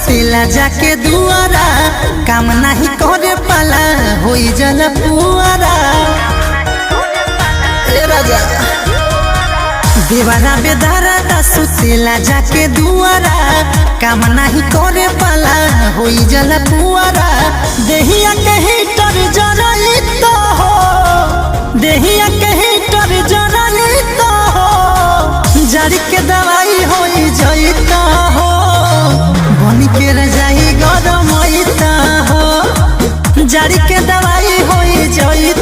सुतेला जाके दुआरा काम नहीं करे पाला होई जल पुआरा। राजा देवारा बेदारा सुतेला जाके दुआरा काम नहीं करे पाला होई जल पुआरा। देहिया के हीटर जरई तो हो, देहिया के हीटर जरई तो हो, जड़ के दवाई होई जईता हो, बन के रजाई गरम होईता हो, जड़ के दवाई होई जईता